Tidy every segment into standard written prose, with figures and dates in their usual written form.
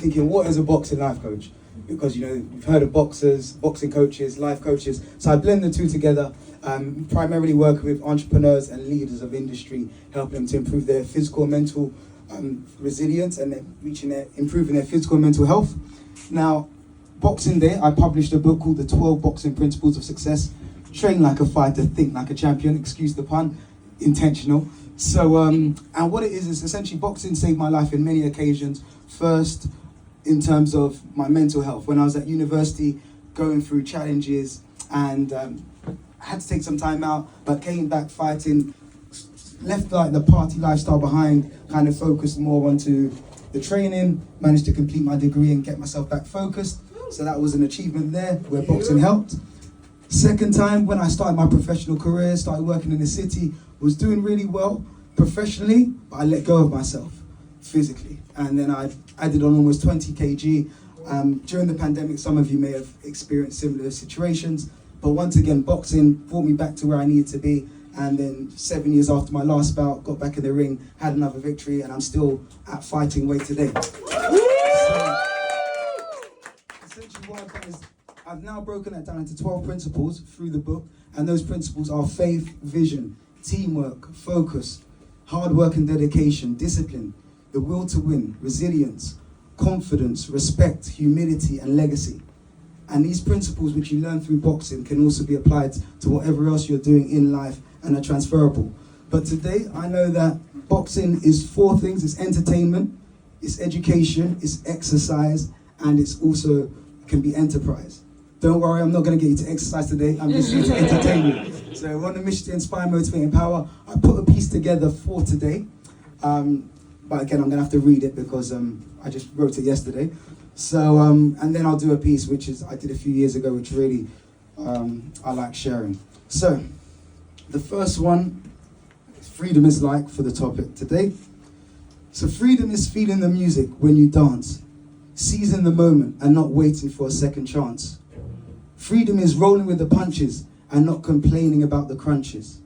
Thinking, what is a boxing life coach? Because you've heard of boxers, boxing coaches, life coaches. So I blend the two together, primarily working with entrepreneurs and leaders of industry, helping them to improve their physical and mental resilience, and then improving their physical and mental health. Now, Boxing Day, I published a book called The 12 Boxing Principles of Success. Train like a fighter, think like a champion, excuse the pun, intentional. So, and what it is essentially essentially saved my life in many occasions. First, in terms of my mental health. When I was at university, going through challenges, and I had to take some time out, but came back fighting, left like the party lifestyle behind, kind of focused more onto the training, managed to complete my degree and get myself back focused. So that was an achievement there, where boxing helped. Second time, when I started my professional career, started working in the city, was doing really well professionally, but I let go of myself physically. And then I added on almost 20 kg. During the pandemic, some of you may have experienced similar situations, but once again, boxing brought me back to where I needed to be. And then 7 years after my last bout, got back in the ring, had another victory, and I'm still at fighting weight today. So, essentially what I've done is I've now broken that down into 12 principles through the book, and those principles are faith, vision, teamwork, focus, hard work and dedication, discipline, the will to win, resilience, confidence, respect, humility, and legacy. And these principles which you learn through boxing can also be applied to whatever else you're doing in life and are transferable. But today, I know that boxing is 4 things. It's entertainment, it's education, it's exercise, and it's also can be enterprise. Don't worry, I'm not going to get you to exercise today. I'm just here to entertain you. So we're on a mission to inspire, motivate, empower. I put a piece together for today. But again, I'm going to have to read it because I just wrote it yesterday. So, and then I'll do a piece which I did a few years ago, which really I like sharing. So, the first one, freedom is like for the topic today. So freedom is feeling the music when you dance, seizing the moment and not waiting for a second chance. Freedom is rolling with the punches and not complaining about the crunches.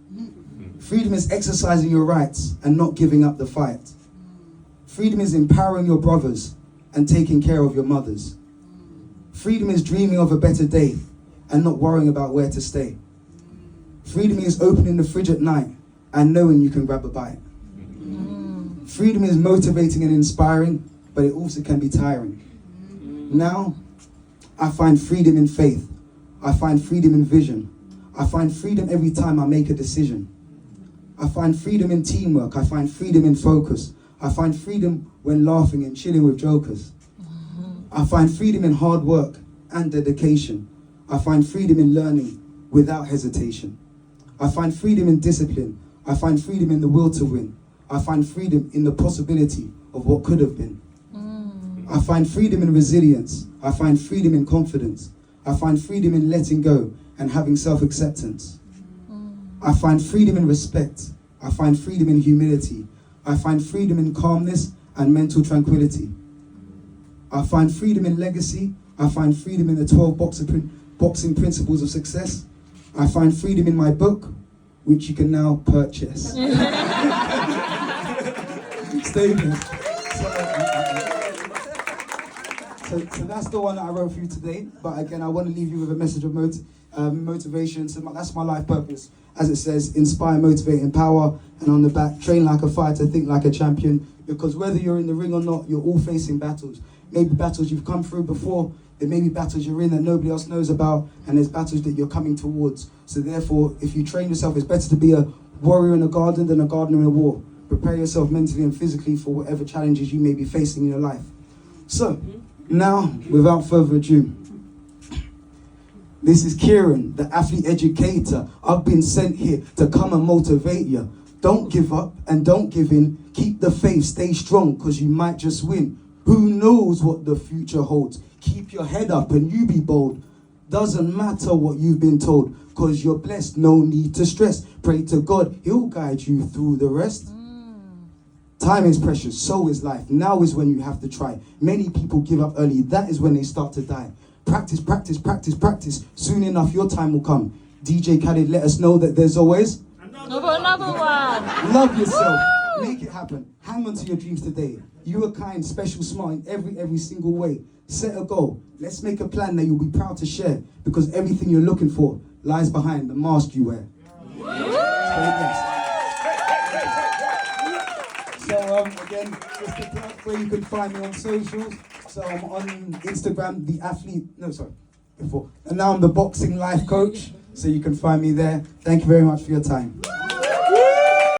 Freedom is exercising your rights and not giving up the fight. Freedom is empowering your brothers and taking care of your mothers. Freedom is dreaming of a better day and not worrying about where to stay. Freedom is opening the fridge at night and knowing you can grab a bite. Freedom is motivating and inspiring, but it also can be tiring. Now, I find freedom in faith. I find freedom in vision. I find freedom every time I make a decision. I find freedom in teamwork. I find freedom in focus. I find freedom when laughing and chilling with jokers. I find freedom in hard work and dedication. I find freedom in learning without hesitation. I find freedom in discipline. I find freedom in the will to win. I find freedom in the possibility of what could have been. I find freedom in resilience. I find freedom in confidence. I find freedom in letting go and having self-acceptance. I find freedom in respect. I find freedom in humility. I find freedom in calmness and mental tranquility. I find freedom in legacy. I find freedom in the 12 boxing principles of success. I find freedom in my book, which you can now purchase. Stay there. So that's the one that I wrote for you today. But again, I want to leave you with a message of motivation. So that's my life purpose. As it says, inspire, motivate, empower. And on the back, train like a fighter, think like a champion. Because whether you're in the ring or not, you're all facing battles. Maybe battles you've come through before. There may be battles you're in that nobody else knows about. And there's battles that you're coming towards. So therefore, if you train yourself, it's better to be a warrior in a garden than a gardener in a war. Prepare yourself mentally and physically for whatever challenges you may be facing in your life. So, now, without further ado, this is Kieran, the athlete educator. I've been sent here to come and motivate you. Don't give up and don't give in. Keep the faith, stay strong, because you might just win. Who knows what the future holds? Keep your head up and you be bold. Doesn't matter what you've been told, because you're blessed, no need to stress. Pray to God, he'll guide you through the rest. Time is precious, so is life. Now is when you have to try. Many people give up early, that is when they start to die. Practice, practice, practice, practice. Soon enough, your time will come. DJ Khaled, let us know that there's always another one. Love yourself. Make it happen. Hang on to your dreams today. You are kind, special, smart in every single way. Set a goal. Let's make a plan that you'll be proud to share, because everything you're looking for lies behind the mask you wear. So again, just to plug where you can find me on socials. So I'm on Instagram, and now I'm the boxing life coach. So you can find me there. Thank you very much for your time.